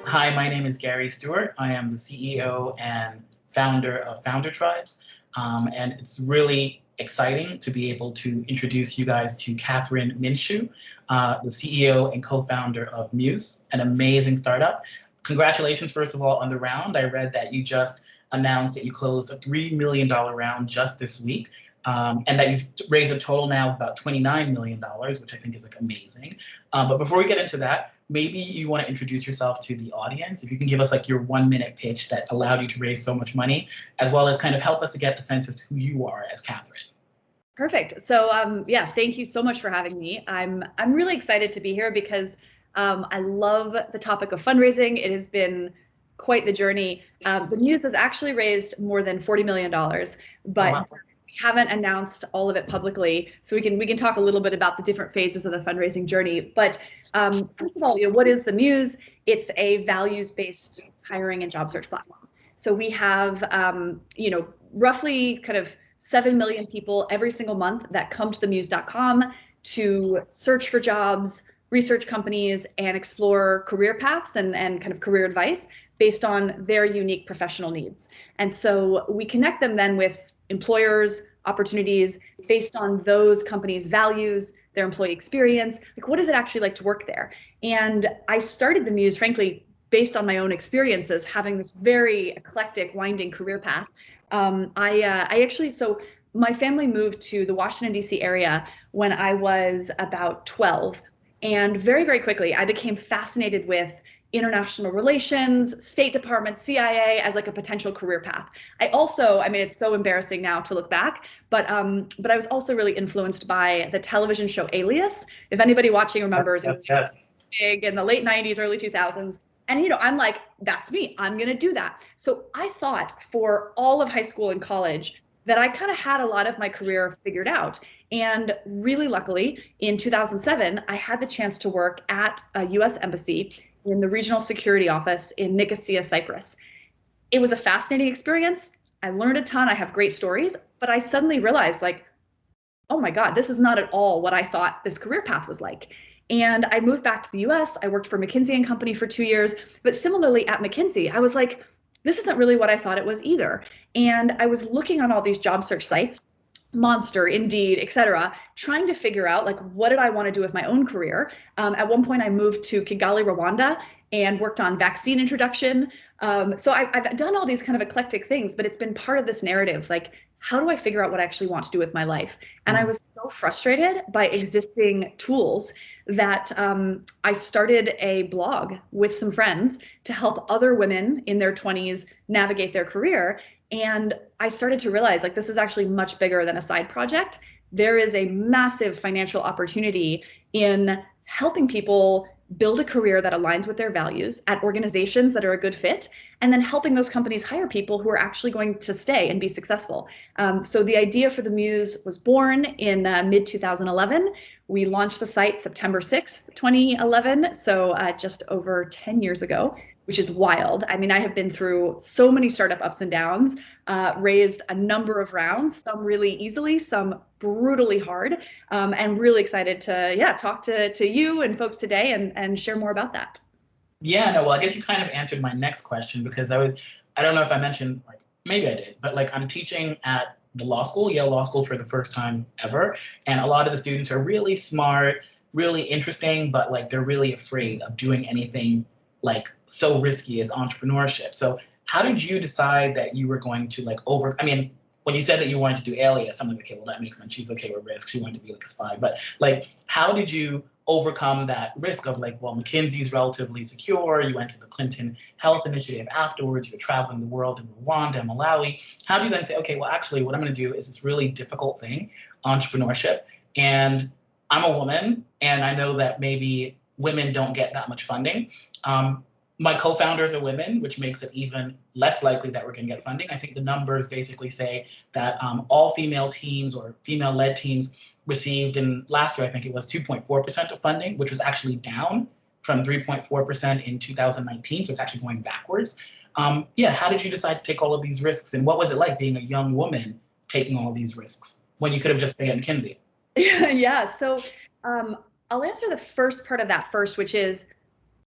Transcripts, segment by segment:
Hi, my name is Gary Stewart. I am the CEO and founder of Founder Tribes. And it's really exciting to be able to introduce you guys to Catherine Minshew, the CEO and co-founder of Muse, an amazing startup. Congratulations, first of all, on the round. I read that you just announced that you closed a $3 million round just this week. And that you've raised a total now of about $29 million, which I think is like amazing. But before we get into that, maybe you want to introduce yourself to the audience. If you can give us like your 1 minute pitch that allowed you to raise so much money, as well as kind of help us to get a sense as to who you are as Catherine. Perfect. So yeah, thank you so much for having me. I'm really excited to be here because I love the topic of fundraising. It has been quite the journey. The Muse has actually raised more than $40 million, but Wow. we haven't announced all of it publicly. So we can talk a little bit about the different phases of the fundraising journey. But first of all, what is the Muse? It's a values-based hiring and job search platform. So we have roughly kind of 7 million people every single month that come to themuse.com to search for jobs, research companies, and explore career paths and kind of career advice based on their unique professional needs. And so we connect them then with employers, opportunities based on those companies' values, their employee experience. Like, what is it actually like to work there? And I started the Muse, frankly, based on my own experiences, having this very eclectic, winding career path. So my family moved to the Washington, D.C. area when I was about 12. And very, very quickly, I became fascinated with international relations, State Department, CIA as like a potential career path. I mean, it's so embarrassing now to look back, but I was also really influenced by the television show Alias. If anybody watching remembers, Yes, yes, yes. big in the late 90s, early 2000s. And, I'm like, that's me. I'm going to do that. So I thought for all of high school and college that I kind of had a lot of my career figured out. And really luckily, in 2007, I had the chance to work at a US embassy in the regional security office in Nicosia, Cyprus. It was a fascinating experience. I learned a ton. I have great stories, but I suddenly realized, like, oh my God, this is not at all what I thought this career path was like. And I moved back to the US. I worked for McKinsey and Company for 2 years. But similarly at McKinsey, I was like, this isn't really what I thought it was either. And I was looking on all these job search sites, Monster, Indeed, et cetera, trying to figure out, like, what did I want to do with my own career? At one point, I moved to Kigali, Rwanda, and worked on vaccine introduction. So I've done all these kind of eclectic things, but it's been part of this narrative, like, how do I figure out what I actually want to do with my life? And I was so frustrated by existing tools that I started a blog with some friends to help other women in their 20s navigate their career. And I started to realize, like, this is actually much bigger than a side project. There is a massive financial opportunity in helping people build a career that aligns with their values at organizations that are a good fit, and then helping those companies hire people who are actually going to stay and be successful. So the idea for the Muse was born in mid 2011. We launched the site September 6th, 2011, so just over 10 years ago, which is wild. I mean, I have been through so many startup ups and downs, raised a number of rounds, some really easily, some brutally hard, and really excited to talk to you and folks today and share more about that. Yeah, no, well, I guess you kind of answered my next question because I don't know if I mentioned, like, maybe I did, but like I'm teaching at the law school, Yale Law School, for the first time ever. And a lot of the students are really smart, really interesting, but like they're really afraid of doing anything like so risky as entrepreneurship. So how did you decide that you were going to like I mean, when you said that you wanted to do Alias, I'm like, okay, well, that makes sense. She's okay with risk. She wanted to be like a spy. But like, how did you overcome that risk of like, well, McKinsey's relatively secure. You went to the Clinton Health Initiative afterwards. You're traveling the world in Rwanda, Malawi. How do you then say, okay, well, actually, what I'm going to do is this really difficult thing, entrepreneurship, and I'm a woman, and I know that maybe women don't get that much funding. My co-founders are women, which makes it even less likely that we're going to get funding. I think the numbers basically say that all female teams or female-led teams received in last year, I think it was 2.4% of funding, which was actually down from 3.4% in 2019. So it's actually going backwards. Yeah, how did you decide to take all of these risks? And what was it like being a young woman taking all of these risks when you could have just stayed at McKinsey? Yeah. So I'll answer the first part of that first, which is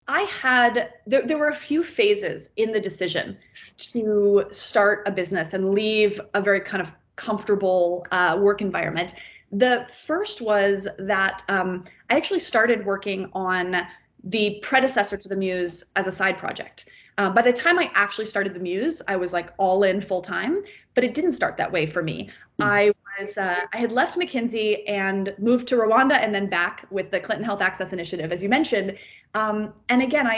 there were a few phases in the decision to start a business and leave a very kind of comfortable work environment. The first was that I actually started working on the predecessor to the Muse as a side project. By the time I actually started the Muse, I was like all in full time, but it didn't start that way for me. I had left McKinsey and moved to Rwanda and then back with the Clinton Health Access Initiative, as you mentioned. And again,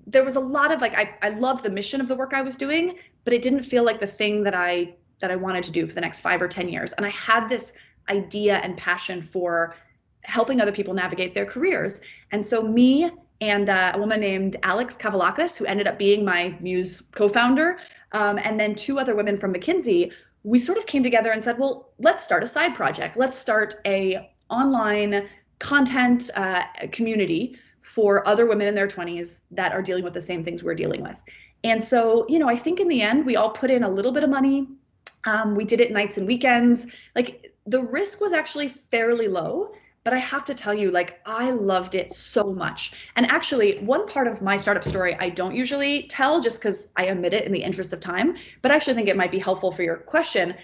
there was a lot of like I loved the mission of the work I was doing, but it didn't feel like the thing that I wanted to do for the next 5 or 10 years. And I had this idea and passion for helping other people navigate their careers. And so me and a woman named Alex Kavalakis, who ended up being my Muse co-founder, and then 2 other women from McKinsey, we sort of came together and said, well, let's start a side project. Let's start a online content community for other women in their 20s that are dealing with the same things we're dealing with. And so, I think in the end, we all put in a little bit of money. We did it nights and weekends. Like the risk was actually fairly low, but I have to tell you, like, I loved it so much. And actually, one part of my startup story I don't usually tell just because I omit it in the interest of time, but I actually think it might be helpful for your question.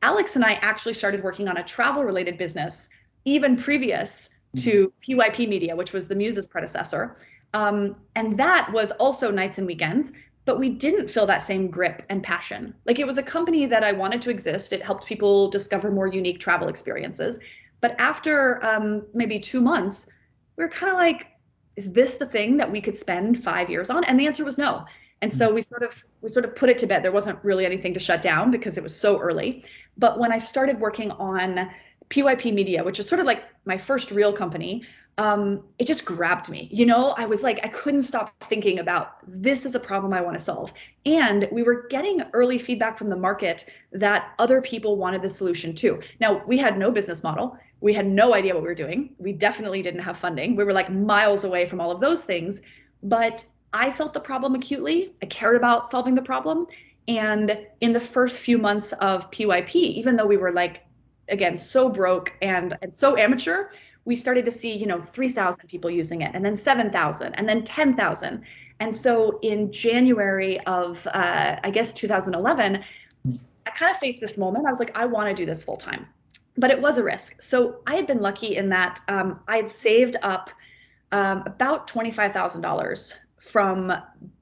Alex and I actually started working on a travel related business even previous to PYP Media, which was the Muse's predecessor. And that was also nights and weekends, but we didn't feel that same grip and passion. Like it was a company that I wanted to exist. It helped people discover more unique travel experiences. But after maybe 2 months, we were kind of like, is this the thing that we could spend 5 years on? And the answer was no. And so we sort of put it to bed. There wasn't really anything to shut down because it was so early. But when I started working on PYP Media, which is sort of like my first real company, it just grabbed me. I was like, I couldn't stop thinking about this is a problem I want to solve. And we were getting early feedback from the market that other people wanted the solution too. Now, we had no business model. We had no idea what we were doing. We definitely didn't have funding. We were like miles away from all of those things. But I felt the problem acutely. I cared about solving the problem. And in the first few months of PYP, even though we were like, again, so broke and so amateur, we started to see, 3,000 people using it, and then 7,000, and then 10,000. And so in January of, I guess, 2011, I kind of faced this moment. I was like, I want to do this full time, but it was a risk. So I had been lucky in that I had saved up about $25,000 from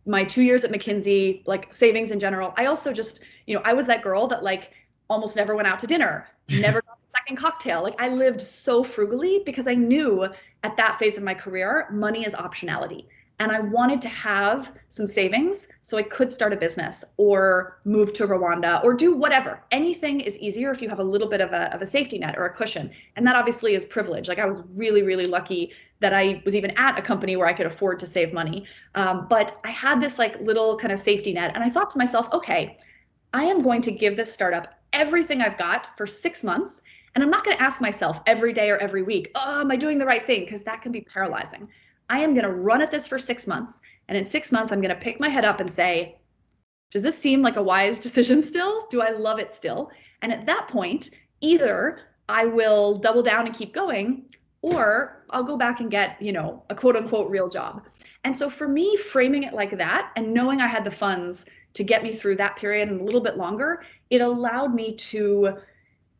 my 2 years at McKinsey, like savings in general. I also just, I was that girl that like almost never went out to dinner, never got a second cocktail. Like I lived so frugally because I knew at that phase of my career, money is optionality. And I wanted to have some savings so I could start a business or move to Rwanda or do whatever. Anything is easier if you have a little bit of a safety net or a cushion. And that obviously is privilege. Like I was really, really lucky that I was even at a company where I could afford to save money. But I had this like little kind of safety net. And I thought to myself, okay, I am going to give this startup everything I've got for 6 months. And I'm not going to ask myself every day or every week, oh, am I doing the right thing? Because that can be paralyzing. I am going to run at this for 6 months. And in 6 months, I'm going to pick my head up and say, does this seem like a wise decision still? Do I love it still? And at that point, either I will double down and keep going, or I'll go back and get, a quote unquote real job. And so for me, framing it like that and knowing I had the funds to get me through that period and a little bit longer, it allowed me to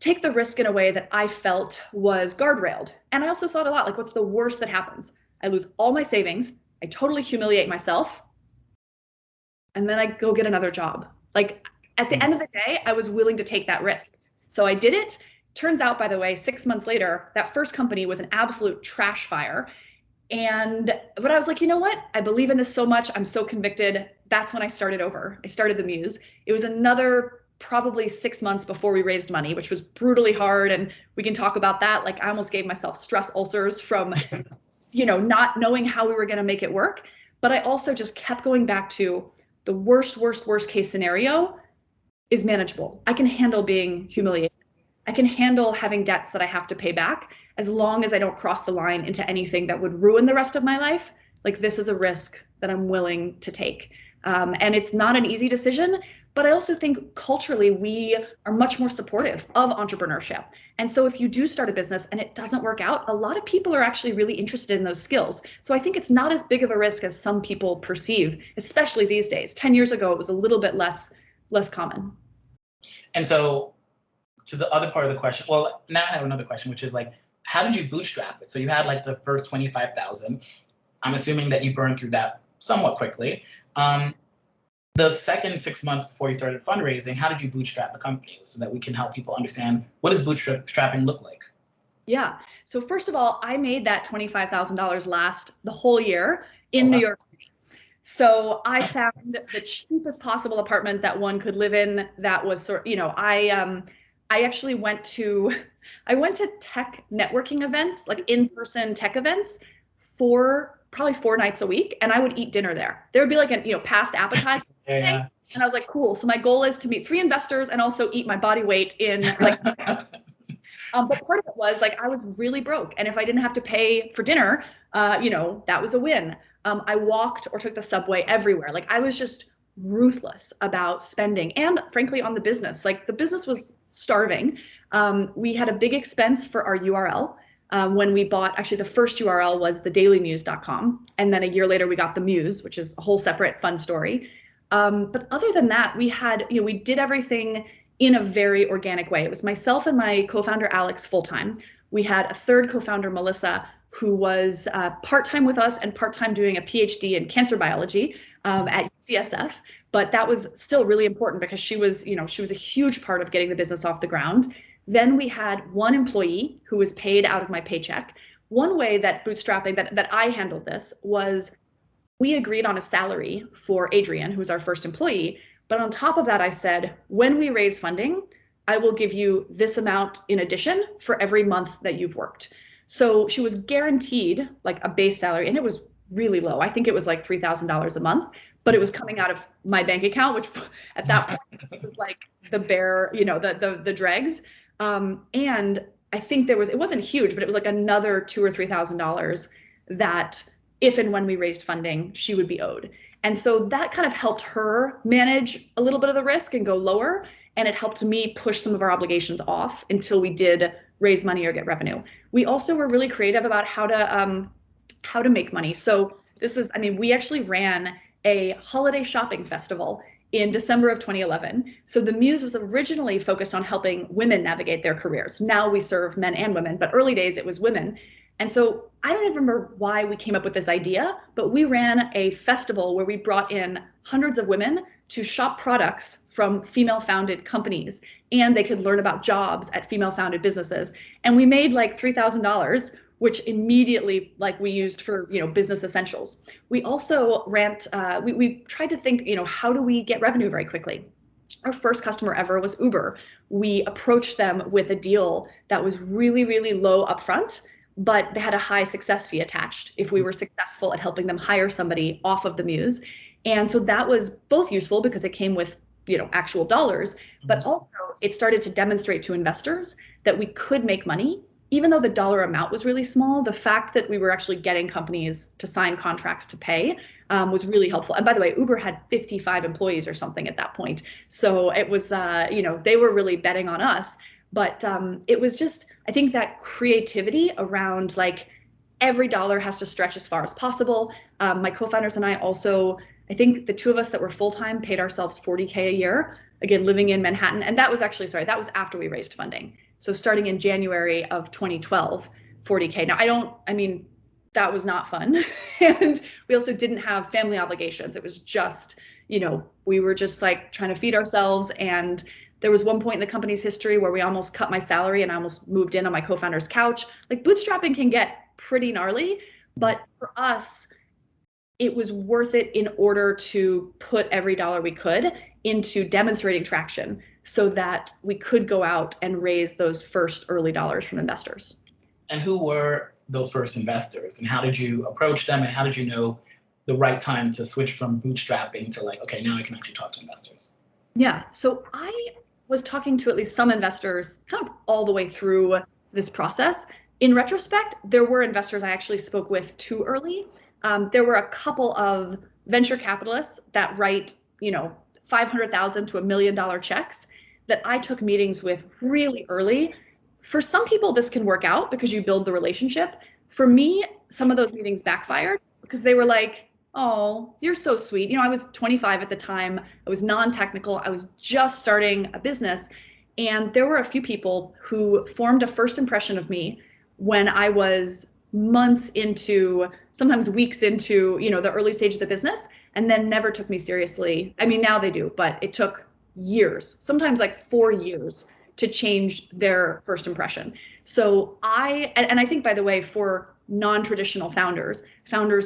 take the risk in a way that I felt was guardrailed. And I also thought a lot like, what's the worst that happens? I lose all my savings. I totally humiliate myself. And then I go get another job. Like at the end of the day, I was willing to take that risk. So I did it. Turns out, by the way, 6 months later, that first company was an absolute trash fire. But I was like, you know what? I believe in this so much. I'm so convicted. That's when I started over. I started the Muse. It was another probably 6 months before we raised money, which was brutally hard. And we can talk about that. Like I almost gave myself stress ulcers from, not knowing how we were going to make it work. But I also just kept going back to the worst case scenario is manageable. I can handle being humiliated. I can handle having debts that I have to pay back as long as I don't cross the line into anything that would ruin the rest of my life. Like this is a risk that I'm willing to take. And it's not an easy decision, But I also think culturally, we are much more supportive of entrepreneurship. And so if you do start a business and it doesn't work out, a lot of people are actually really interested in those skills. So I think it's not as big of a risk as some people perceive, especially these days. 10 years ago, it was a little bit less common. And so to the other part of the question, well, now I have another question, which is like, how did you bootstrap it? So you had like the first 25,000. I'm assuming that you burned through that somewhat quickly. The second 6 months before you started fundraising, how did you bootstrap the company so that we can help people understand what does bootstrapping look like? Yeah. So first of all, I made that $25,000 last the whole year in Oh, New wow. York City. So I found the cheapest possible apartment that one could live in. That was sort, I actually went to, I went to tech networking events, like in-person tech events, probably 4 nights a week, and I would eat dinner there. There would be like a, past appetizer thing, Yeah. and I was like, cool. So my goal is to meet 3 investors and also eat my body weight in like. But part of it was like I was really broke, and if I didn't have to pay for dinner, that was a win. I walked or took the subway everywhere. Like I was just ruthless about spending, and frankly, on the business. Like the business was starving. We had a big expense for our URL. When we bought, actually, the first URL was thedailymuse.com, and then a year later we got the Muse, which is a whole separate fun story. But other than that, we did everything in a very organic way. It was myself and my co-founder Alex full-time. We had a third co-founder, Melissa, who was part-time with us and part-time doing a PhD in cancer biology at CSF. But that was still really important because she was a huge part of getting the business off the ground. Then we had one employee who was paid out of my paycheck. One way that bootstrapping, that I handled this was we agreed on a salary for Adrian, who's our first employee. But on top of that, I said, when we raise funding, I will give you this amount in addition for every month that you've worked. So she was guaranteed like a base salary, and it was really low. I think it was like $3,000 a month, but it was coming out of my bank account, which at that point was like the bare, the dregs. And I think it wasn't huge, but it was like another $2,000 or $3,000 that if and when we raised funding, she would be owed. And so that kind of helped her manage a little bit of the risk and go lower. And it helped me push some of our obligations off until we did raise money or get revenue. We also were really creative about how to make money. So we actually ran a holiday shopping festival in December of 2011. So the Muse was originally focused on helping women navigate their careers. Now we serve men and women, but early days it was women. And so I don't even remember why we came up with this idea, but we ran a festival where we brought in hundreds of women to shop products from female-founded companies, and they could learn about jobs at female-founded businesses. And we made like $3,000, which immediately we used for business essentials. We also we tried to think how do we get revenue very quickly. Our first customer ever was Uber. We approached them with a deal that was really, really low upfront, but they had a high success fee attached if we were successful at helping them hire somebody off of the Muse. And so that was both useful because it came with actual dollars, but also it started to demonstrate to investors that we could make money. Even though the dollar amount was really small, the fact that we were actually getting companies to sign contracts to pay was really helpful. And by the way, Uber had 55 employees or something at that point. So it was, they were really betting on us. But it was just, I think that creativity around like every dollar has to stretch as far as possible. My co-founders and I also, I think the two of us that were full-time paid ourselves $40K a year, again, living in Manhattan. And that was actually, that was after we raised funding. So starting in January of 2012, $40K. Now that was not fun. And we also didn't have family obligations. It was just, we were just like trying to feed ourselves. And there was one point in the company's history where we almost cut my salary and I almost moved in on my co-founder's couch. Like bootstrapping can get pretty gnarly, but for us, it was worth it in order to put every dollar we could into demonstrating traction so that we could go out and raise those first early dollars from investors. And who were those first investors, and how did you approach them, and how did you know the right time to switch from bootstrapping to like, okay, now I can actually talk to investors? Yeah, so I was talking to at least some investors kind of all the way through this process. In retrospect, there were investors I actually spoke with too early. There were a couple of venture capitalists that write, $500,000 to $1 million checks that I took meetings with really early. For some people, this can work out because you build the relationship. For me, some of those meetings backfired because they were like, oh, you're so sweet. You know, I was 25 at the time. I was non-technical. I was just starting a business. And there were a few people who formed a first impression of me when I was months into, sometimes weeks into, you know, the early stage of the business, and then never took me seriously. I mean, now they do, but it took years, sometimes like 4 years to change their first impression. So and I think, by the way, for non-traditional founders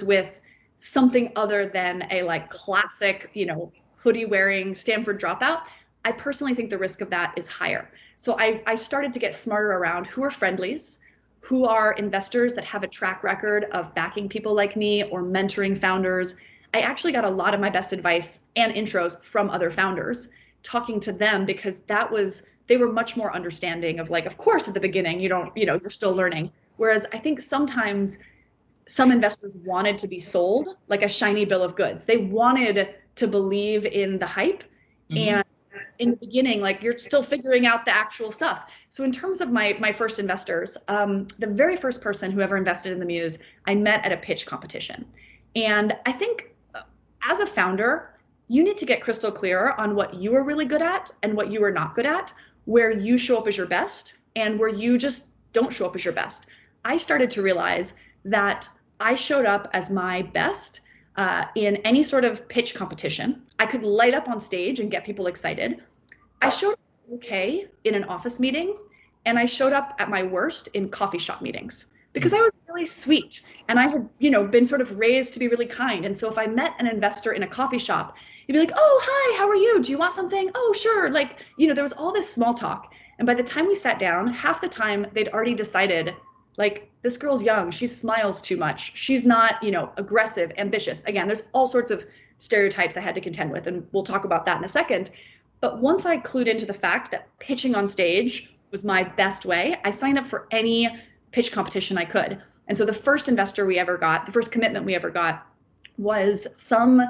with something other than a like classic, you know, hoodie wearing Stanford dropout, I personally think the risk of that is higher. So I started to get smarter around who are friendlies, who are investors that have a track record of backing people like me or mentoring founders. I actually got a lot of my best advice and intros from other founders, talking to them, because they were much more understanding of, like, of course, at the beginning, you're still learning. Whereas I think sometimes some investors wanted to be sold like a shiny bill of goods. They wanted to believe in the hype. And in the beginning, like, you're still figuring out the actual stuff. So in terms of my first investors, the very first person who ever invested in the Muse, I met at a pitch competition. And I think as a founder, you need to get crystal clear on what you are really good at and what you are not good at, where you show up as your best and where you just don't show up as your best. I started to realize that I showed up as my best in any sort of pitch competition. I could light up on stage and get people excited. I showed up okay in an office meeting, and I showed up at my worst in coffee shop meetings because I was really sweet and I had, been sort of raised to be really kind. And so if I met an investor in a coffee shop, he'd be like, "Oh, hi, how are you? Do you want something? Oh, sure." Like, there was all this small talk. And by the time we sat down, half the time they'd already decided, like, this girl's young, she smiles too much, she's not, aggressive, ambitious. Again, there's all sorts of stereotypes I had to contend with, and we'll talk about that in a second. But once I clued into the fact that pitching on stage was my best way, I signed up for any pitch competition I could. And so the first investor we ever got, the first commitment we ever got, was some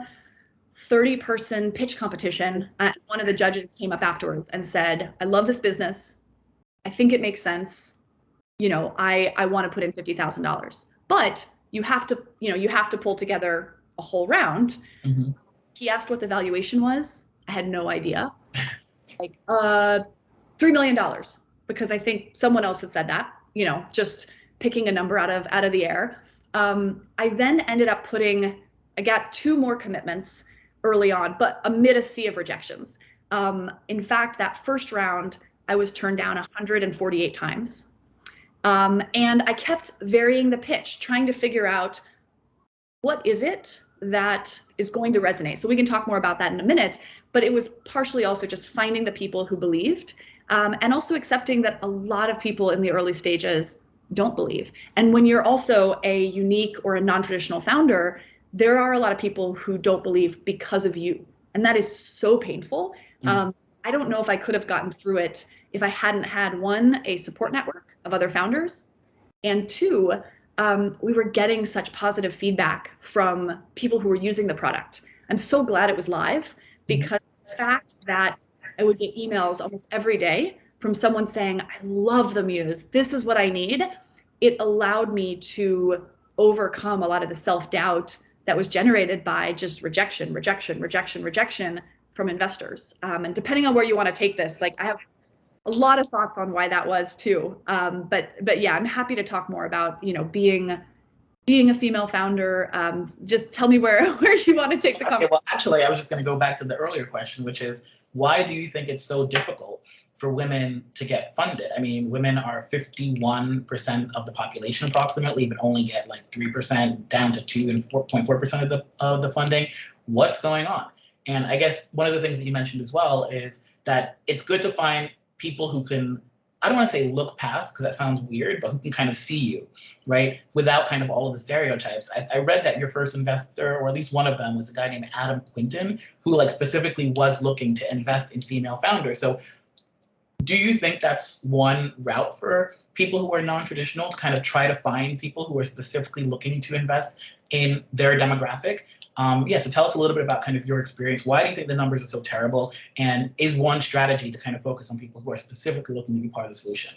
30-person pitch competition. One of the judges came up afterwards and said, "I love this business. I think it makes sense. I want to put in $50,000, but you have to pull together a whole round." Mm-hmm. He asked what the valuation was. I had no idea. Like, $3 million, because I think someone else had said that, just picking a number out of the air. I then ended up I got 2 more commitments early on, but amid a sea of rejections. In fact, that first round, I was turned down 148 times. And I kept varying the pitch, trying to figure out what is it that is going to resonate. So we can talk more about that in a minute, but it was partially also just finding the people who believed, and also accepting that a lot of people in the early stages don't believe. And when you're also a unique or a non-traditional founder, there are a lot of people who don't believe because of you. And that is so painful. I don't know if I could have gotten through it if I hadn't had, 1, a support network of other founders, and 2, we were getting such positive feedback from people who were using the product. I'm so glad it was live, because the fact that I would get emails almost every day from someone saying, "I love the Muse, this is what I need," it allowed me to overcome a lot of the self-doubt that was generated by just rejection from investors. And depending on where you want to take this, like, I have a lot of thoughts on why that was too. But yeah, I'm happy to talk more about, being a female founder. Just tell me where you want to take the conversation. Well, actually, I was just going to go back to the earlier question, which is, why do you think it's so difficult for women to get funded? I mean, women are 51% of the population approximately, but only get like 3%, down to 2 and 4.4% of the funding. What's going on? And I guess one of the things that you mentioned as well is that it's good to find people who can, I don't want to say look past, because that sounds weird, but who can kind of see you, right? Without kind of all of the stereotypes. I read that your first investor, or at least one of them, was a guy named Adam Quinton, who like specifically was looking to invest in female founders. So do you think that's one route for people who are non-traditional, to kind of try to find people who are specifically looking to invest in their demographic? Yeah, so tell us a little bit about kind of your experience. Why do you think the numbers are so terrible? And is one strategy to kind of focus on people who are specifically looking to be part of the solution?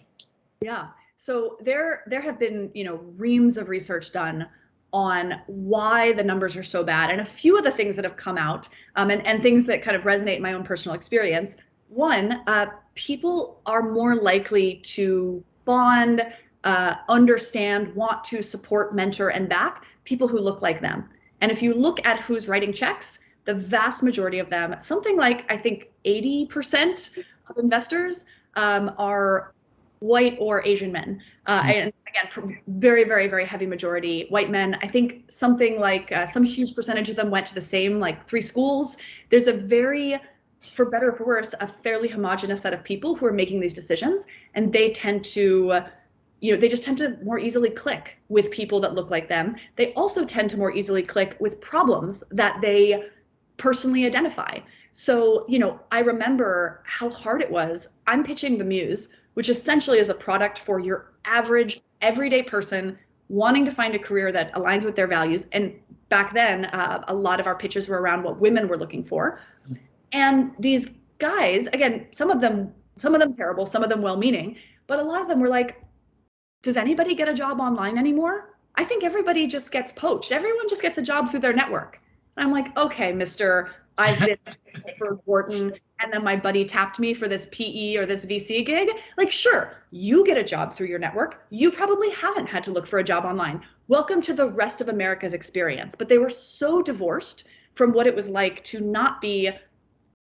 Yeah. So there have been, reams of research done on why the numbers are so bad. And a few of the things that have come out, and things that kind of resonate in my own personal experience. One, people are more likely to bond, understand, want to support, mentor, and back people who look like them. And if you look at who's writing checks, the vast majority of them, something like I think 80% of investors, are white or Asian men. And again, very, very, very heavy majority white men. I think something like some huge percentage of them went to the same like 3 schools. There's a very, for better or for worse, a fairly homogenous set of people who are making these decisions, and they tend to, they just tend to more easily click with people that look like them. They also tend to more easily click with problems that they personally identify. So, I remember how hard it was. I'm pitching the Muse, which essentially is a product for your average everyday person wanting to find a career that aligns with their values. And back then, a lot of our pitches were around what women were looking for. And these guys, again, some of them terrible, some of them well-meaning, but a lot of them were like, does anybody get a job online anymore? I think everybody just gets poached. Everyone just gets a job through their network. And I'm like, okay, Mr. I've been for Wharton, and then my buddy tapped me for this PE or this VC gig. Like, sure, you get a job through your network. You probably haven't had to look for a job online. Welcome to the rest of America's experience. But they were so divorced from what it was like to not be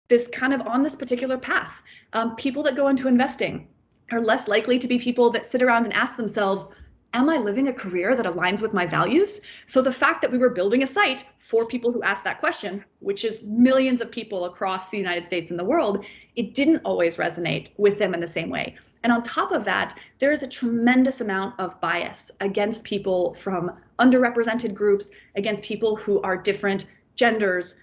this kind of on this particular path. People that go into investing are less likely to be people that sit around and ask themselves, am I living a career that aligns with my values? So the fact that we were building a site for people who asked that question, which is millions of people across the United States and the world, it didn't always resonate with them in the same way. And on top of that, there is a tremendous amount of bias against people from underrepresented groups, against people who are different genders,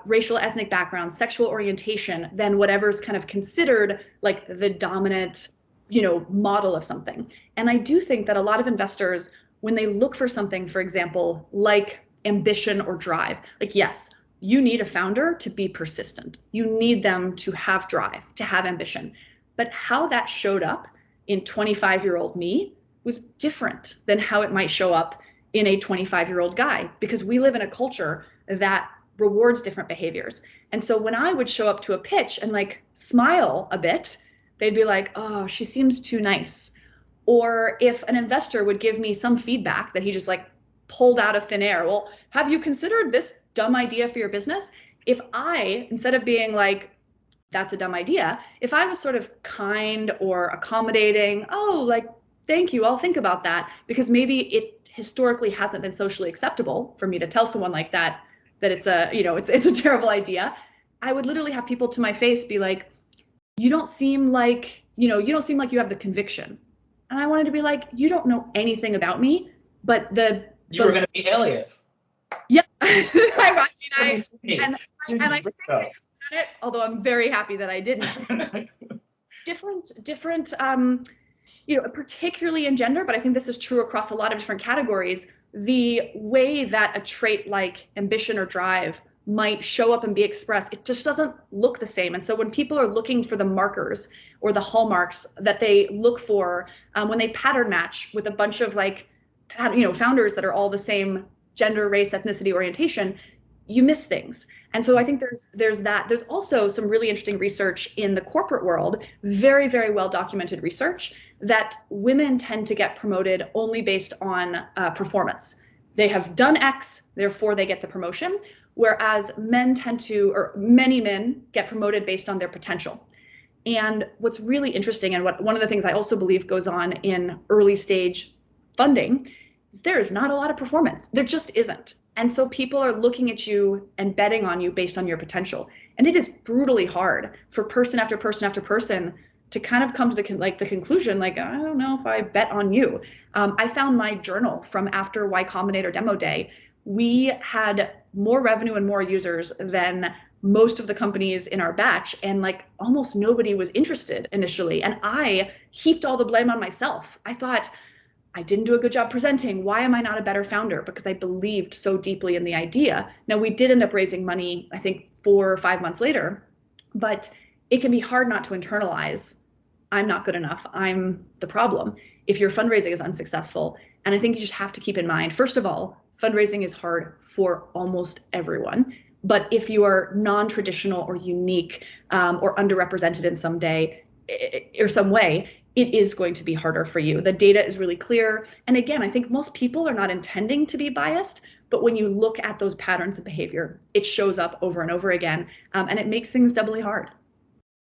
racial, ethnic backgrounds, sexual orientation, than whatever's kind of considered like the dominant, model of something. And I do think that a lot of investors, when they look for something, for example, like ambition or drive, like, yes, you need a founder to be persistent. You need them to have drive, to have ambition. But how that showed up in 25-year-old me was different than how it might show up in a 25-year-old guy, because we live in a culture that rewards different behaviors. And so when I would show up to a pitch and like smile a bit, they'd be like, oh, she seems too nice. Or if an investor would give me some feedback that he just like pulled out of thin air, well, have you considered this dumb idea for your business? If I, instead of being like, that's a dumb idea, if I was sort of kind or accommodating, oh, like, thank you, I'll think about that, because maybe it historically hasn't been socially acceptable for me to tell someone like that it's a, it's a terrible idea. I would literally have people to my face be like, you don't seem like, you don't seem like you have the conviction. And I wanted to be like, you don't know anything about me, but you were going to be Alias. Yeah. I think it, although I'm very happy that I didn't. different, particularly in gender, but I think this is true across a lot of different categories. The way that a trait like ambition or drive might show up and be expressed, it just doesn't look the same. And so when people are looking for the markers or the hallmarks that they look for, when they pattern match with a bunch of like, founders that are all the same gender, race, ethnicity, orientation, you miss things. And so I think there's that. There's also some really interesting research in the corporate world, very, very well documented research, that women tend to get promoted only based on performance. They have done X, therefore they get the promotion, whereas men tend to, or many men get promoted based on their potential. And what's really interesting, and one of the things I also believe goes on in early stage funding, is there is not a lot of performance. There just isn't. And so people are looking at you and betting on you based on your potential. And it is brutally hard for person after person after person to kind of come to the conclusion, like, I don't know if I bet on you. I found my journal from after Y Combinator demo day. We had more revenue and more users than most of the companies in our batch, and like almost nobody was interested initially. And I heaped all the blame on myself. I thought, I didn't do a good job presenting. Why am I not a better founder? Because I believed so deeply in the idea. Now, we did end up raising money, I think 4 or 5 months later, but it can be hard not to internalize, I'm not good enough, I'm the problem, if your fundraising is unsuccessful. And I think you just have to keep in mind, first of all, fundraising is hard for almost everyone. But if you are non-traditional or unique, or underrepresented in some day or some way, it is going to be harder for you. The data is really clear. And again, I think most people are not intending to be biased, but when you look at those patterns of behavior, it shows up over and over again, and it makes things doubly hard.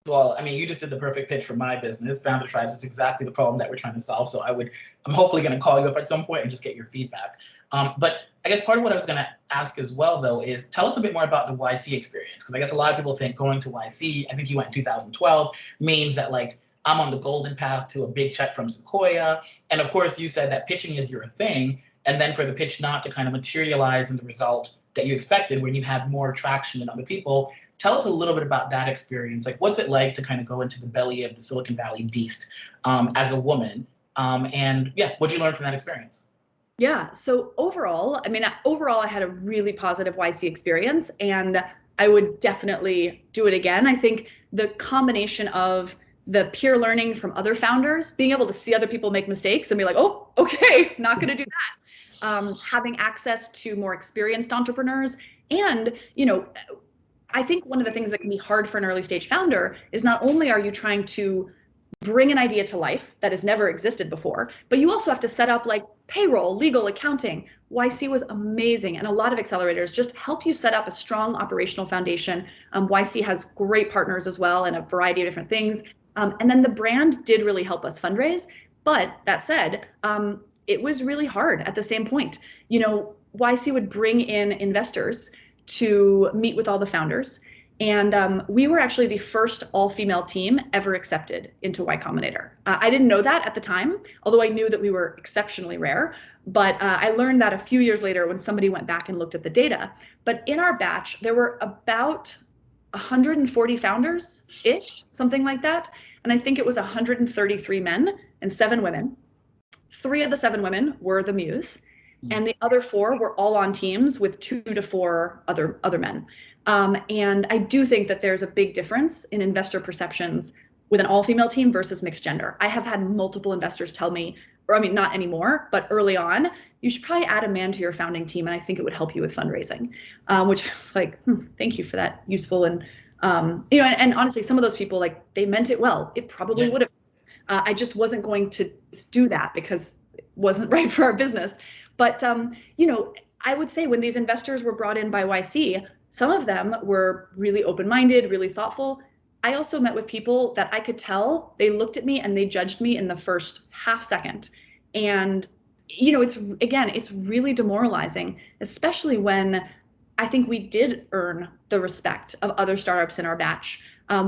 Well, I mean, you just did the perfect pitch for my business, Founder Tribes. It's exactly the problem that we're trying to solve. So I'm hopefully going to call you up at some point and just get your feedback. But I guess part of what I was going to ask as well, though, is tell us a bit more about the YC experience. Because I guess a lot of people think going to YC, I think you went in 2012, means that like I'm on the golden path to a big check from Sequoia. And of course, you said that pitching is your thing. And then for the pitch not to kind of materialize in the result that you expected when you had more traction than other people. Tell us a little bit about that experience. Like, what's it like to kind of go into the belly of the Silicon Valley beast as a woman? And yeah, what'd you learn from that experience? Yeah. So overall, I had a really positive YC experience, and I would definitely do it again. I think the combination of the peer learning from other founders, being able to see other people make mistakes and be like, oh, okay, not going to do that. Having access to more experienced entrepreneurs, and I think one of the things that can be hard for an early stage founder is not only are you trying to bring an idea to life that has never existed before, but you also have to set up like payroll, legal, accounting. YC was amazing, and a lot of accelerators just help you set up a strong operational foundation. YC has great partners as well and a variety of different things. And then the brand did really help us fundraise. But that said, it was really hard at the same point. YC would bring in investors to meet with all the founders. And we were actually the first all-female team ever accepted into Y Combinator. I didn't know that at the time, although I knew that we were exceptionally rare. But I learned that a few years later when somebody went back and looked at the data. But in our batch, there were about 140 founders-ish, something like that. And I think it was 133 men and 7 women. 3 of the 7 women were the Muse, and the other 4 were all on teams with 2 to 4 other men. And I do think that there's a big difference in investor perceptions with an all-female team versus mixed gender. I have had multiple investors tell me, or I mean, not anymore, but early on, you should probably add a man to your founding team, and I think it would help you with fundraising. Which I was like, thank you for that useful and and honestly, some of those people, like, they meant it well. It probably would have. I just wasn't going to do that because it wasn't right for our business. But I would say when these investors were brought in by YC, some of them were really open-minded, really thoughtful. I also met with people that I could tell they looked at me and they judged me in the first half second. And it's really demoralizing, especially when I think we did earn the respect of other startups in our batch.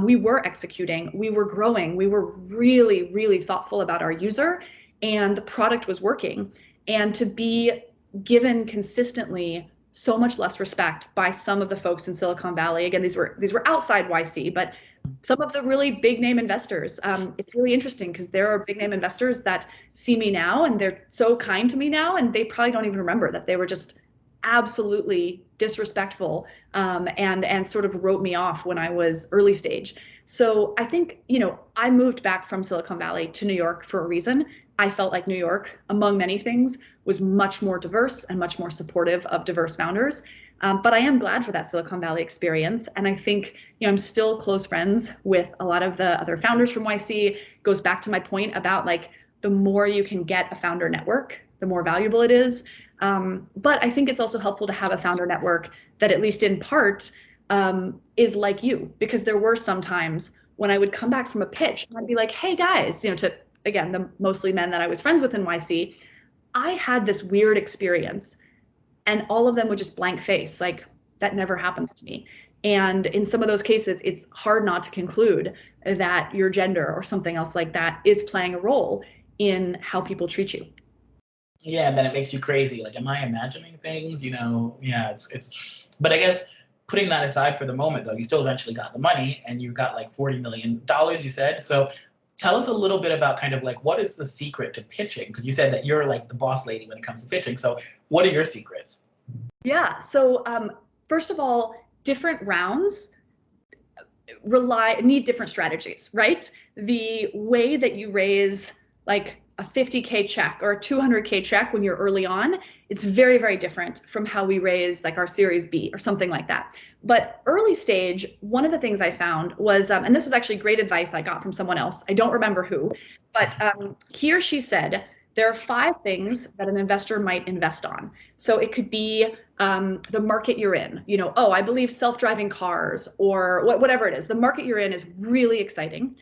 We were executing, we were growing, we were really, really thoughtful about our user, and the product was working. And to be given consistently so much less respect by some of the folks in Silicon Valley. Again, these were outside YC, but some of the really big name investors. It's really interesting because there are big name investors that see me now and they're so kind to me now, and they probably don't even remember that they were just absolutely disrespectful, and sort of wrote me off when I was early stage. So I think, I moved back from Silicon Valley to New York for a reason. I felt like New York, among many things, was much more diverse and much more supportive of diverse founders. But I am glad for that Silicon Valley experience. And I think, I'm still close friends with a lot of the other founders from YC. Goes back to my point about like, the more you can get a founder network, the more valuable it is. But I think it's also helpful to have a founder network that, at least in part, is like you, because there were some times when I would come back from a pitch and I'd be like, hey guys, to, again, the mostly men that I was friends with in YC, I had this weird experience, and all of them would just blank face, like, that never happens to me. And in some of those cases, it's hard not to conclude that your gender or something else like that is playing a role in how people treat you. Yeah, and then it makes you crazy. Like, am I imagining things? Yeah, but I guess putting that aside for the moment, though, you still eventually got the money, and you got like $40 million, you said. So tell us a little bit about kind of like, what is the secret to pitching? Because you said that you're like the boss lady when it comes to pitching. So what are your secrets? Yeah. So first of all, different rounds need different strategies, right? The way that you raise like a 50K check or a 200K check when you're early on, it's very, very different from how we raise like our Series B or something like that. But early stage, one of the things I found was, and this was actually great advice I got from someone else, I don't remember who, but he or she said, there are 5 things that an investor might invest on. So it could be the market you're in, oh, I believe self-driving cars or whatever it is. The market you're in is really exciting.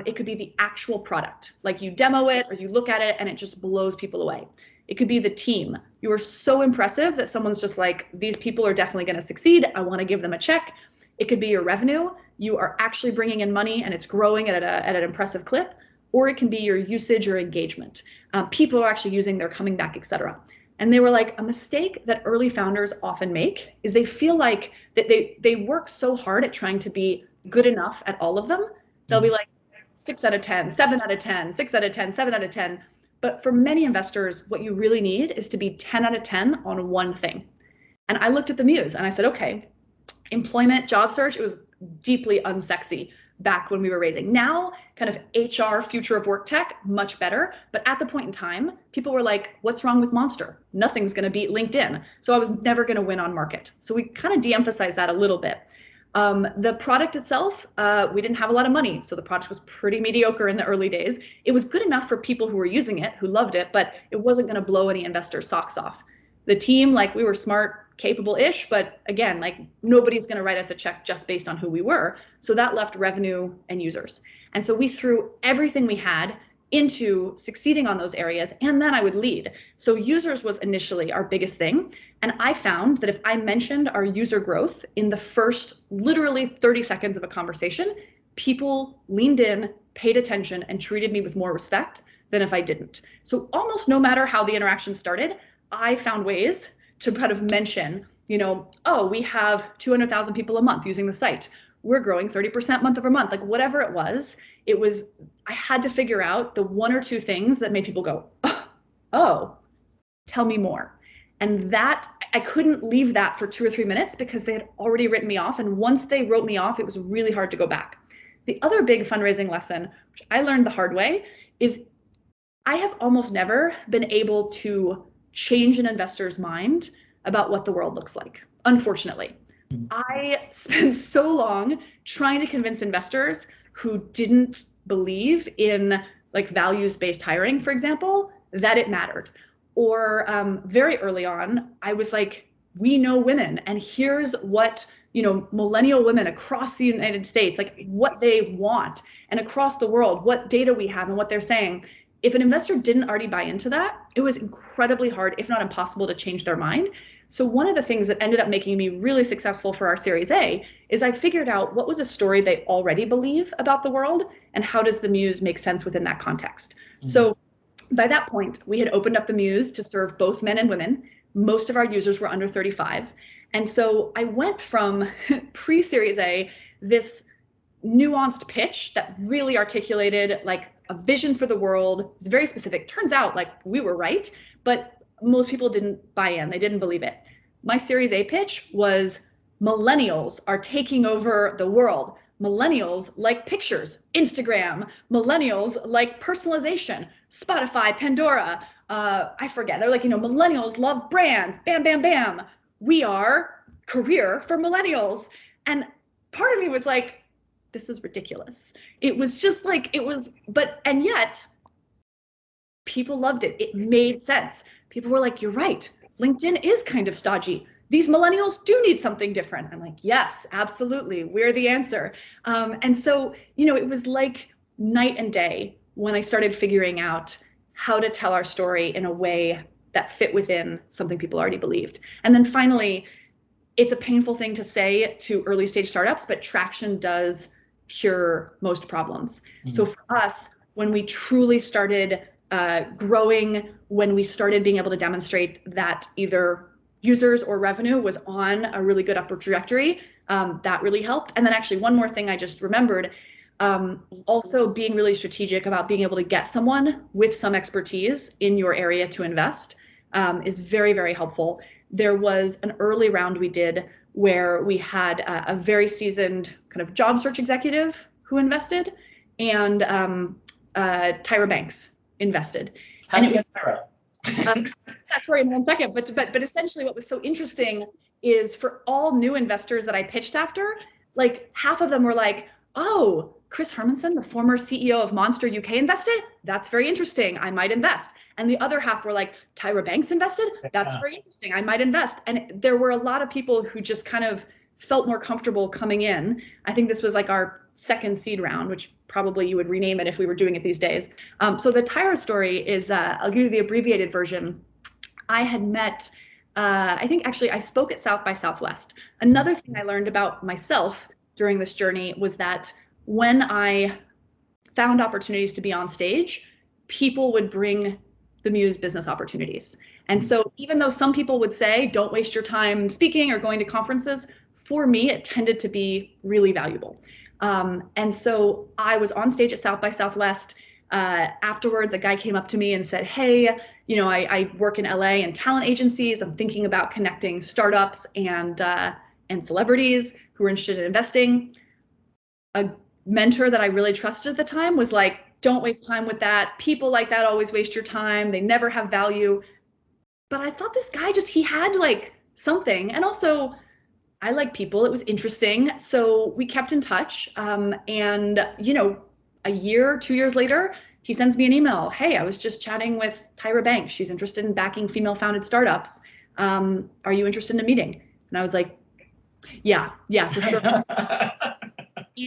It could be the actual product, like you demo it or you look at it and it just blows people away. It could be the team. You are so impressive that someone's just like, these people are definitely going to succeed. I want to give them a check. It could be your revenue. You are actually bringing in money and it's growing at an impressive clip. Or it can be your usage or engagement. People are actually using, they're coming back, etc. And they were like, a mistake that early founders often make is they feel like that they work so hard at trying to be good enough at all of them. They'll be like 6 out of 10, 7 out of 10, 6 out of 10, 7 out of 10. But for many investors, what you really need is to be 10 out of 10 on one thing. And I looked at the Muse and I said, okay, employment, job search, it was deeply unsexy back when we were raising. Now, kind of HR, future of work tech, much better. But at the point in time, people were like, what's wrong with Monster? Nothing's going to beat LinkedIn. So I was never going to win on market. So we kind of de-emphasized that a little bit. The product itself, we didn't have a lot of money. So the product was pretty mediocre in the early days. It was good enough for people who were using it, who loved it, but it wasn't going to blow any investors' socks off. The team, like we were smart, capable-ish, but again, like nobody's going to write us a check just based on who we were. So that left revenue and users. And so we threw everything we had into succeeding on those areas, and then I would lead. So users was initially our biggest thing. And I found that if I mentioned our user growth in the first literally 30 seconds of a conversation, people leaned in, paid attention, and treated me with more respect than if I didn't. So almost no matter how the interaction started, I found ways to kind of mention, oh, we have 200,000 people a month using the site. We're growing 30% month over month, like whatever it was, I had to figure out the 1 or 2 things that made people go, oh, tell me more. And that, I couldn't leave that for 2 or 3 minutes because they had already written me off. And once they wrote me off, it was really hard to go back. The other big fundraising lesson, which I learned the hard way, is I have almost never been able to change an investor's mind about what the world looks like, unfortunately. I spent so long trying to convince investors who didn't believe in like values-based hiring, for example, that it mattered. Or very early on, I was like, we know women, and here's what millennial women across the United States, like what they want, and across the world, what data we have and what they're saying. If an investor didn't already buy into that, it was incredibly hard, if not impossible, to change their mind. So one of the things that ended up making me really successful for our Series A is I figured out what was a story they already believe about the world and how does the Muse make sense within that context. Mm-hmm. So by that point, we had opened up the Muse to serve both men and women. Most of our users were under 35. And so I went from pre-Series A, this nuanced pitch that really articulated like a vision for the world. It was very specific. Turns out like we were right, but most people didn't buy in. They didn't believe it. My Series A pitch was millennials are taking over the world. Millennials like pictures, Instagram. Millennials like personalization, Spotify, Pandora. I forget. They're like, millennials love brands. Bam, bam, bam. We are career for millennials. And part of me was like, this is ridiculous. It was just like, and yet people loved it. It made sense. People were like, you're right. LinkedIn is kind of stodgy. These millennials do need something different. I'm like, yes, absolutely. We're the answer. And so, it was like night and day when I started figuring out how to tell our story in a way that fit within something people already believed. And then finally, it's a painful thing to say to early stage startups, but traction does cure most problems. Mm-hmm. So for us, when we truly started growing, when we started being able to demonstrate that either users or revenue was on a really good upward trajectory, that really helped. And then actually one more thing I just remembered, Also being really strategic about being able to get someone with some expertise in your area to invest is very, very helpful. There was an early round we did where we had a very seasoned kind of job search executive who invested, and Tyra Banks invested. How did you get Tyra? That story in 1 second, but essentially what was so interesting is for all new investors that I pitched after, like half of them were like, oh, Chris Hermanson, the former CEO of Monster UK invested? That's very interesting. I might invest. And the other half were like, Tyra Banks invested? That's very interesting. I might invest. And there were a lot of people who just kind of felt more comfortable coming in. I think this was like our second seed round, which probably you would rename it if we were doing it these days. So the Tyra story is, I'll give you the abbreviated version. I had met, I think actually I spoke at South by Southwest. Another thing I learned about myself during this journey was that when I found opportunities to be on stage, people would bring the Muse business opportunities. And so even though some people would say, don't waste your time speaking or going to conferences, for me, it tended to be really valuable. And so I was on stage at South by Southwest. Afterwards, a guy came up to me and said, hey, I work in LA and talent agencies. I'm thinking about connecting startups and celebrities who are interested in investing. A mentor that I really trusted at the time was like, don't waste time with that. People like that always waste your time. They never have value. But I thought this guy he had like something. And also, I like people. It was interesting. So we kept in touch. And, a year, 2 years later, he sends me an email. Hey, I was just chatting with Tyra Banks. She's interested in backing female-founded startups. Are you interested in a meeting? And I was like, yeah, for sure.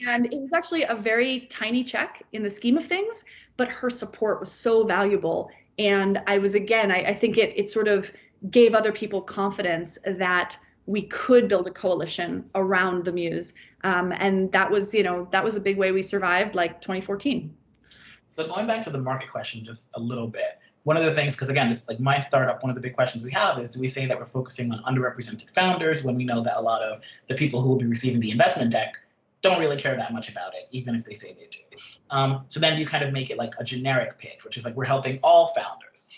And it was actually a very tiny check in the scheme of things, but her support was so valuable. And I was, again, I think it sort of gave other people confidence that we could build a coalition around the Muse. And that was a big way we survived, like 2014. So going back to the market question just a little bit, one of the things, because again, this like my startup, one of the big questions we have is, do we say that we're focusing on underrepresented founders when we know that a lot of the people who will be receiving the investment deck don't really care that much about it, even if they say they do. So then you kind of make it like a generic pitch, which is like, we're helping all founders.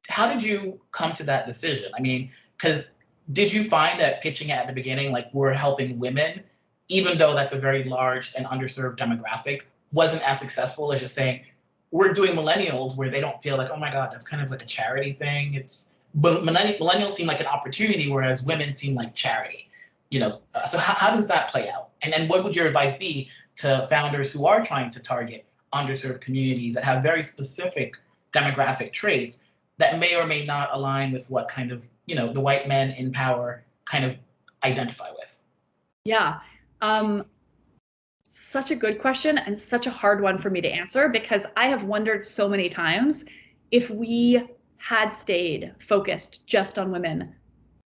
How did you come to that decision? I mean, because did you find that pitching at the beginning, like we're helping women, even though that's a very large and underserved demographic, wasn't as successful as just saying, we're doing millennials, where they don't feel like, oh my God, that's kind of like a charity thing. But millennials seem like an opportunity, whereas women seem like charity. So how does that play out? And then what would your advice be to founders who are trying to target underserved communities that have very specific demographic traits that may or may not align with what kind of, the white men in power kind of identify with? Yeah. Such a good question and such a hard one for me to answer, because I have wondered so many times, if we had stayed focused just on women,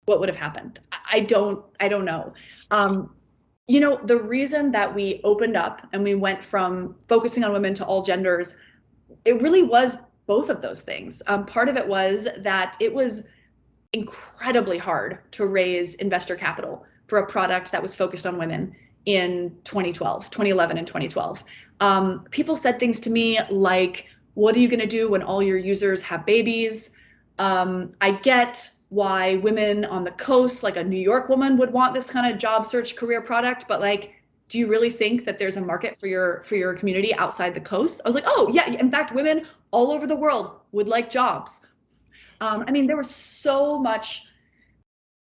what would have happened? I don't know. The reason that we opened up and we went from focusing on women to all genders, it really was both of those things. Part of it was that it was incredibly hard to raise investor capital for a product that was focused on women in 2011 and 2012. People said things to me like, what are you going to do when all your users have babies? I get why women on the coast, like a New York woman, would want this kind of job search career product, but like, do you really think that there's a market for your community outside the coast? I was like, oh yeah, in fact, women all over the world would like jobs. There was so much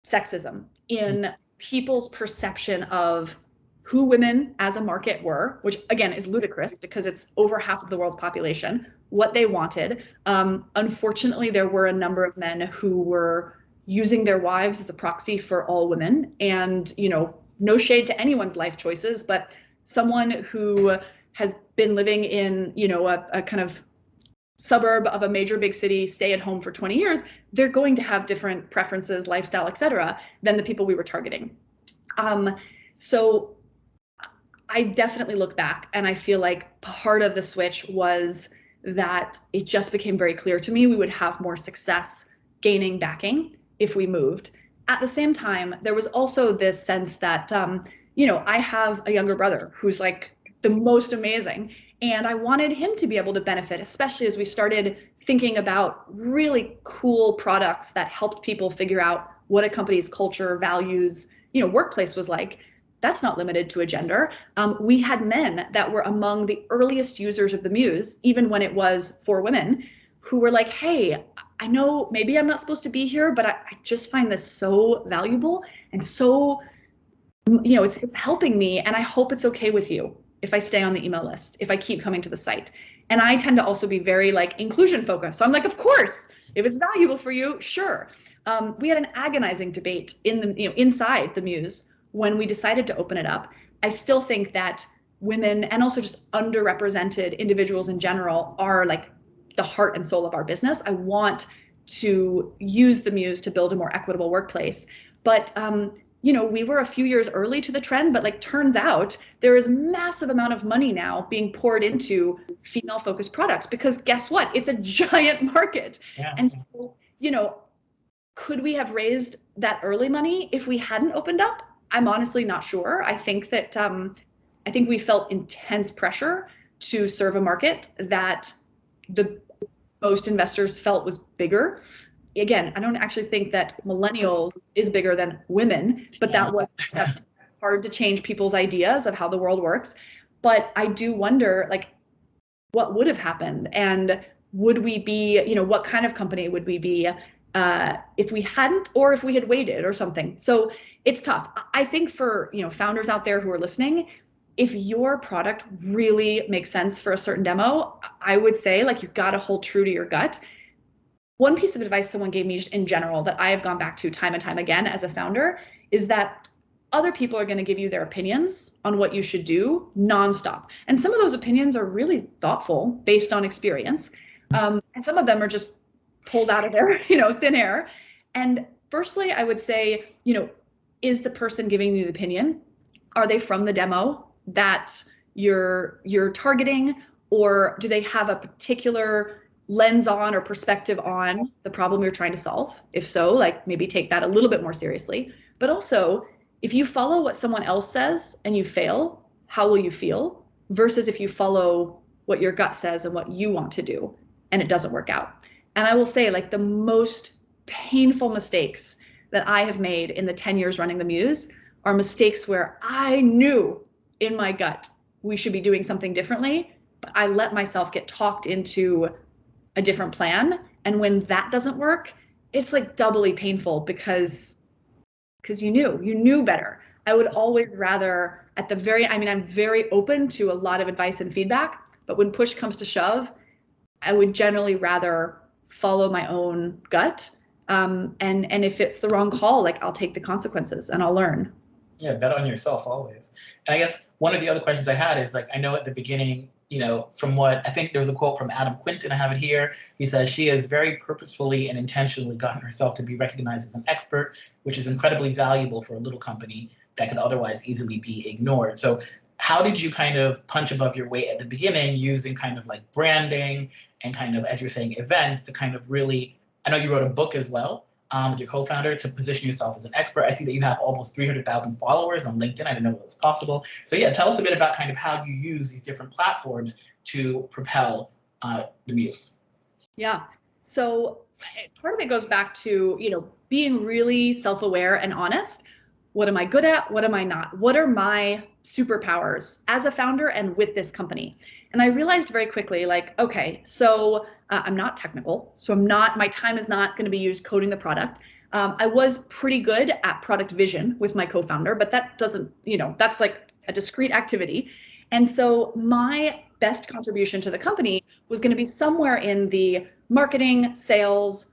sexism in people's perception of who women as a market were, which again is ludicrous because it's over half of the world's population, what they wanted. Unfortunately, there were a number of men who were using their wives as a proxy for all women. And, no shade to anyone's life choices, but someone who has been living in, a kind of suburb of a major big city, stay at home for 20 years, they're going to have different preferences, lifestyle, et cetera, than the people we were targeting. So I definitely look back and I feel like part of the switch was that it just became very clear to me we would have more success gaining backing if we moved. At the same time, there was also this sense that, I have a younger brother who's like the most amazing. And I wanted him to be able to benefit, especially as we started thinking about really cool products that helped people figure out what a company's culture, values, workplace was like. That's not limited to a gender. We had men that were among the earliest users of the Muse, even when it was for women, who were like, hey, I know maybe I'm not supposed to be here, but I just find this so valuable and so, it's helping me, and I hope it's okay with you if I stay on the email list, if I keep coming to the site. And I tend to also be very like inclusion focused. So I'm like, of course, if it's valuable for you, sure. We had an agonizing debate inside the Muse when we decided to open it up. I still think that women and also just underrepresented individuals in general are like the heart and soul of our business. I want to use the Muse to build a more equitable workplace. But we were a few years early to the trend, but like turns out there is massive amount of money now being poured into female focused products, because guess what? It's a giant market. Yeah. And so, could we have raised that early money if we hadn't opened up? I'm honestly not sure. I think that I think we felt intense pressure to serve a market that the most investors felt was bigger. Again, I don't actually think that millennials is bigger than women, but that was hard to change people's ideas of how the world works. But I do wonder, like, what would have happened, and would we be, what kind of company would we be if we hadn't, or if we had waited or something. So it's tough. I think for founders out there who are listening, if your product really makes sense for a certain demo, I would say like you've got to hold true to your gut. One piece of advice someone gave me just in general that I have gone back to time and time again as a founder is that other people are going to give you their opinions on what you should do nonstop. And some of those opinions are really thoughtful based on experience. And some of them are just pulled out of their, thin air. And firstly, I would say, is the person giving you the opinion, are they from the demo that you're targeting, or do they have a particular lens on or perspective on the problem you're trying to solve? If so, like maybe take that a little bit more seriously. But also, if you follow what someone else says and you fail, how will you feel? Versus if you follow what your gut says and what you want to do and it doesn't work out. And I will say, like, the most painful mistakes that I have made in the 10 years running the Muse are mistakes where I knew in my gut we should be doing something differently, but I let myself get talked into a different plan. And when that doesn't work, it's like doubly painful because you knew better. I would always rather I'm very open to a lot of advice and feedback, but when push comes to shove, I would generally rather follow my own gut. And if it's the wrong call, like I'll take the consequences and I'll learn. Yeah, bet on yourself always. And I guess one of the other questions I had is like, I know at the beginning, from what I think there was a quote from Adam Quinton, I have it here. He says, she has very purposefully and intentionally gotten herself to be recognized as an expert, which is incredibly valuable for a little company that could otherwise easily be ignored. So how did you kind of punch above your weight at the beginning using kind of like branding and kind of, as you're saying, events to kind of really, I know you wrote a book as well, with your co-founder, to position yourself as an expert. I see that you have almost 300,000 followers on LinkedIn. I didn't know that was possible. So yeah, tell us a bit about kind of how you use these different platforms to propel the Muse. Yeah. So part of it goes back to, being really self-aware and honest. What am I good at? What am I not? What are my superpowers as a founder and with this company? And I realized very quickly, like, okay, so I'm not technical. So my time is not going to be used coding the product. I was pretty good at product vision with my co-founder, but that doesn't, that's like a discrete activity. And so my best contribution to the company was going to be somewhere in the marketing, sales,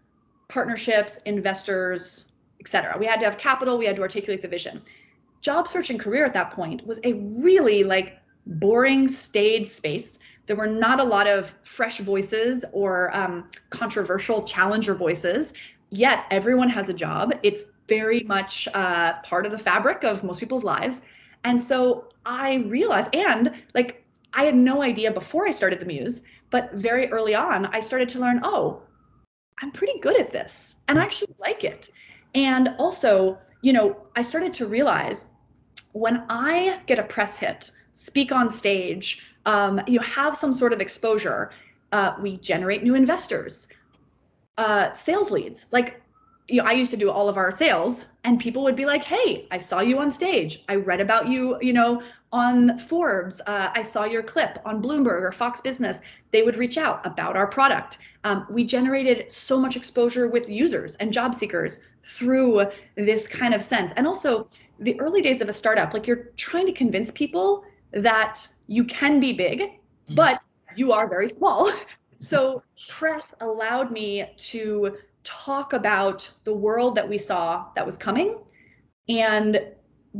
partnerships, investors, etc. We had to have capital, we had to articulate the vision. Job search and career at that point was a really like boring, staid space. There were not a lot of fresh voices or controversial challenger voices, yet everyone has a job. It's very much part of the fabric of most people's lives. And so I realized, and like I had no idea before I started the Muse, but very early on, I started to learn, oh, I'm pretty good at this and I actually like it. And also, I started to realize when I get a press hit, speak on stage, have some sort of exposure. We generate new investors, sales leads. Like, I used to do all of our sales, and people would be like, hey, I saw you on stage. I read about you, on Forbes. I saw your clip on Bloomberg or Fox Business. They would reach out about our product. We generated so much exposure with users and job seekers through this kind of sense. And also the early days of a startup, like, you're trying to convince people that you can be big, but you are very small. So press allowed me to talk about the world that we saw that was coming and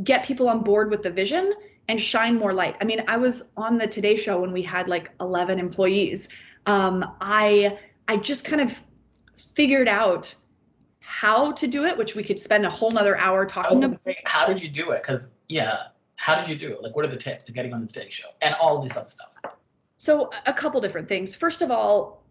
get people on board with the vision and shine more light. I mean, I was on the Today Show when we had like 11 employees. I just kind of figured out how to do it, which we could spend a whole nother hour talking about. I was going to say, how did you do it? Because how did you do it? Like, what are the tips to getting on the Today Show and all this other stuff? So a couple different things. First of all,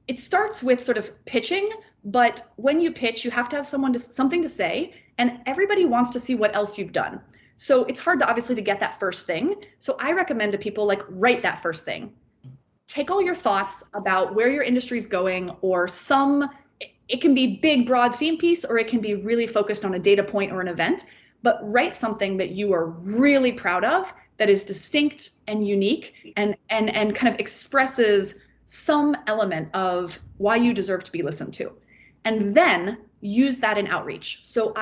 it starts with sort of pitching, but when you pitch, you have to have something to say, and everybody wants to see what else you've done. So it's hard to obviously to get that first thing. So I recommend to people, like, write that first thing. Take all your thoughts about where your industry is going, or it can be big, broad theme piece, or it can be really focused on a data point or an event, but write something that you are really proud of, that is distinct and unique, and kind of expresses some element of why you deserve to be listened to. And then use that in outreach. So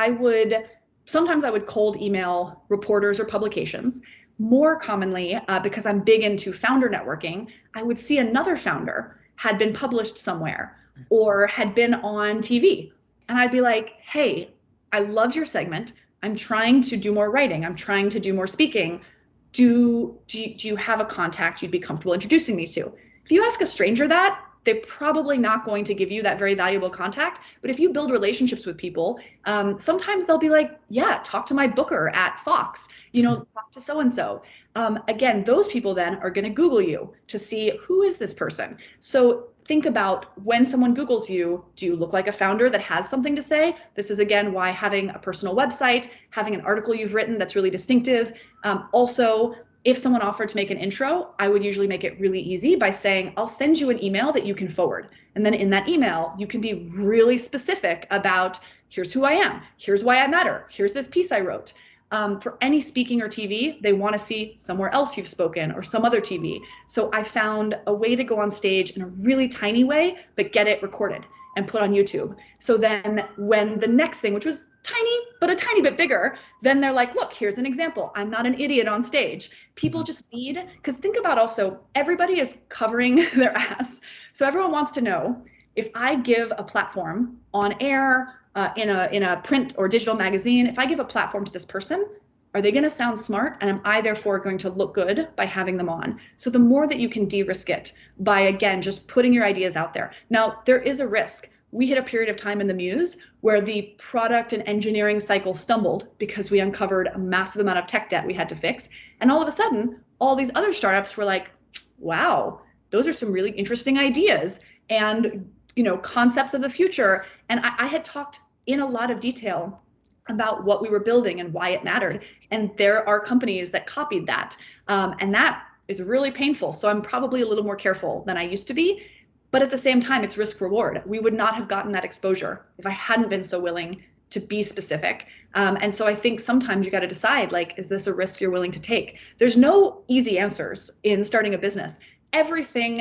sometimes I would cold email reporters or publications. More commonly, because I'm big into founder networking, I would see another founder had been published somewhere or had been on TV. And I'd be like, hey, I loved your segment. I'm trying to do more writing. I'm trying to do more speaking. Do you have a contact you'd be comfortable introducing me to? If you ask a stranger that, they're probably not going to give you that very valuable contact. But if you build relationships with people, sometimes they'll be like, yeah, talk to my booker at Fox, talk to so-and-so. Again, those people then are going to Google you to see, who is this person? So think about, when someone Googles you, do you look like a founder that has something to say? This is, again, why having a personal website, having an article you've written that's really distinctive. Also, if someone offered to make an intro, I would usually make it really easy by saying, I'll send you an email that you can forward. And then in that email, you can be really specific about, here's who I am, here's why I matter, here's this piece I wrote. For any speaking or TV, they want to see somewhere else you've spoken or some other TV. So I found a way to go on stage in a really tiny way, but get it recorded and put on YouTube. So then when the next thing, which was tiny, but a tiny bit bigger, then they're like, look, here's an example. I'm not an idiot on stage. People just need, because think about also, everybody is covering their ass. So everyone wants to know, if I give a platform on air, in a print or digital magazine, if I give a platform to this person, are they going to sound smart? And am I therefore going to look good by having them on? So the more that you can de-risk it by, again, just putting your ideas out there. Now, there is a risk. We hit a period of time in the Muse where the product and engineering cycle stumbled because we uncovered a massive amount of tech debt we had to fix. And all of a sudden, all these other startups were like, wow, those are some really interesting ideas and concepts of the future. And I had talked in a lot of detail about what we were building and why it mattered. And there are companies that copied that. And that is really painful. So I'm probably a little more careful than I used to be. But at the same time, it's risk reward. We would not have gotten that exposure if I hadn't been so willing to be specific. And so I think sometimes you got to decide, like, is this a risk you're willing to take? There's no easy answers in starting a business. Everything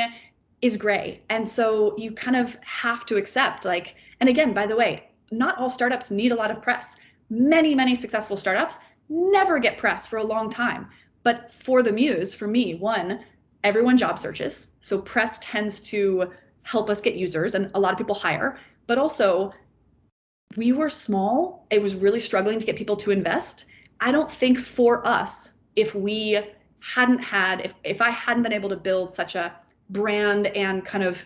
is gray. And so you kind of have to accept, like, and again, by the way, not all startups need a lot of press. Many, many successful startups never get press for a long time. But for the Muse, for me, one, everyone job searches. So press tends to help us get users, and a lot of people hire. But also, we were small. It was really struggling to get people to invest. I don't think for us, if I hadn't been able to build such a brand and kind of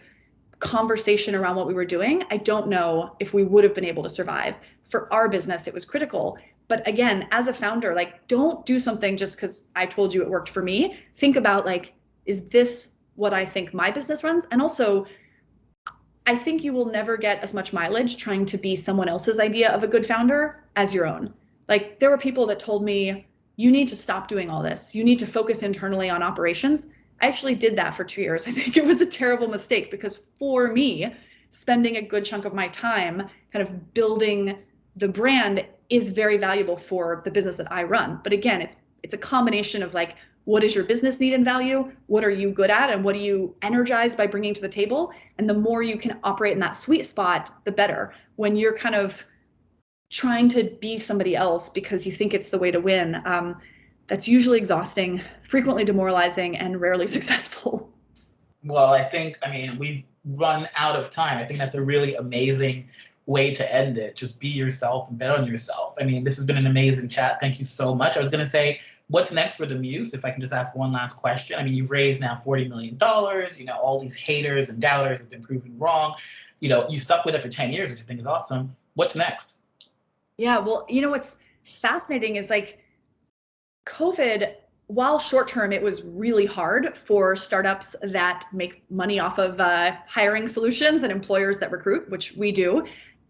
conversation around what we were doing, I don't know if we would have been able to survive. For our business, it was critical. But again, as a founder, like, don't do something just because I told you it worked for me. Think about, like, is this what I think my business runs? And also, I think you will never get as much mileage trying to be someone else's idea of a good founder as your own. Like, there were people that told me, you need to stop doing all this. You need to focus internally on operations. I actually did that for 2 years. I think it was a terrible mistake because for me, spending a good chunk of my time kind of building the brand is very valuable for the business that I run. But again, it's a combination of like, what is your business need and value? What are you good at? And what are you energized by bringing to the table? And the more you can operate in that sweet spot, the better. When you're kind of trying to be somebody else because you think it's the way to win, that's usually exhausting, frequently demoralizing, and rarely successful. Well, I mean, we've run out of time. I think that's a really amazing way to end it. Just be yourself and bet on yourself. I mean, this has been an amazing chat. Thank you so much. I was going to say, what's next for the Muse? If I can just ask one last question. I mean, you've raised now $40 million. You know, all these haters and doubters have been proven wrong. You know, you stuck with it for 10 years, which I think is awesome. What's next? Yeah, well, you know what's fascinating is like COVID, while short term, it was really hard for startups that make money off of hiring solutions and employers that recruit, which we do.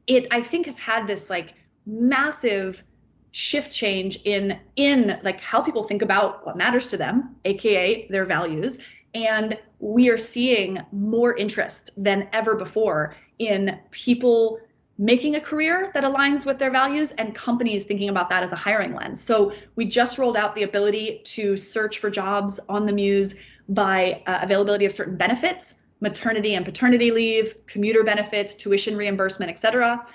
It, I think, has had this like massive shift change in like how people think about what matters to them, aka their values. And we are seeing more interest than ever before in people making a career that aligns with their values and companies thinking about that as a hiring lens. So we just rolled out the ability to search for jobs on the Muse by availability of certain benefits, maternity and paternity leave, commuter benefits, tuition reimbursement, et cetera.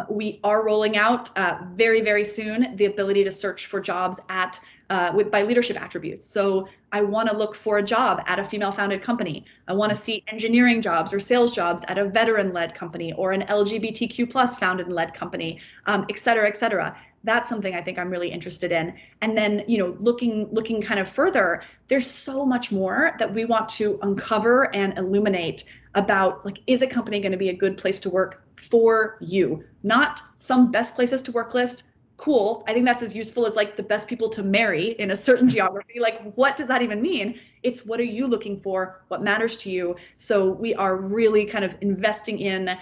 We are rolling out very, very soon the ability to search for jobs at by leadership attributes. So I want to look for a job at a female-founded company. I want to see engineering jobs or sales jobs at a veteran-led company or an LGBTQ plus founded and led company, et cetera, et cetera. That's something I think I'm really interested in. And then, you know, looking kind of further, there's so much more that we want to uncover and illuminate about, like, is a company going to be a good place to work for you? Not some best places to work list. Cool. I think that's as useful as like the best people to marry in a certain geography. Like, what does that even mean? It's what are you looking for? What matters to you? So we are really kind of investing in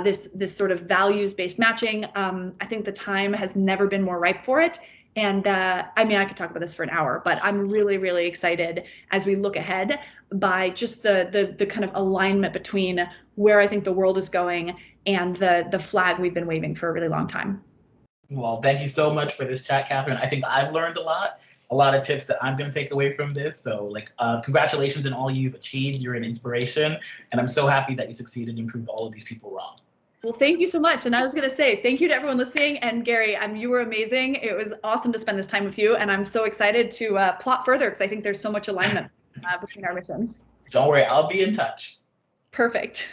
this sort of values-based matching. I think the time has never been more ripe for it. And I mean, I could talk about this for an hour, but I'm really, really excited as we look ahead by just the kind of alignment between where I think the world is going and the flag we've been waving for a really long time. Well, thank you so much for this chat, Catherine. I think I've learned a lot of tips that I'm going to take away from this. So, like, congratulations on all you've achieved. You're an inspiration, and I'm so happy that you succeeded and proved all of these people wrong. Well, thank you so much. And I was going to say thank you to everyone listening. And Gary, you were amazing. It was awesome to spend this time with you. And I'm so excited to plot further because I think there's so much alignment between our missions. Don't worry, I'll be in touch. Perfect.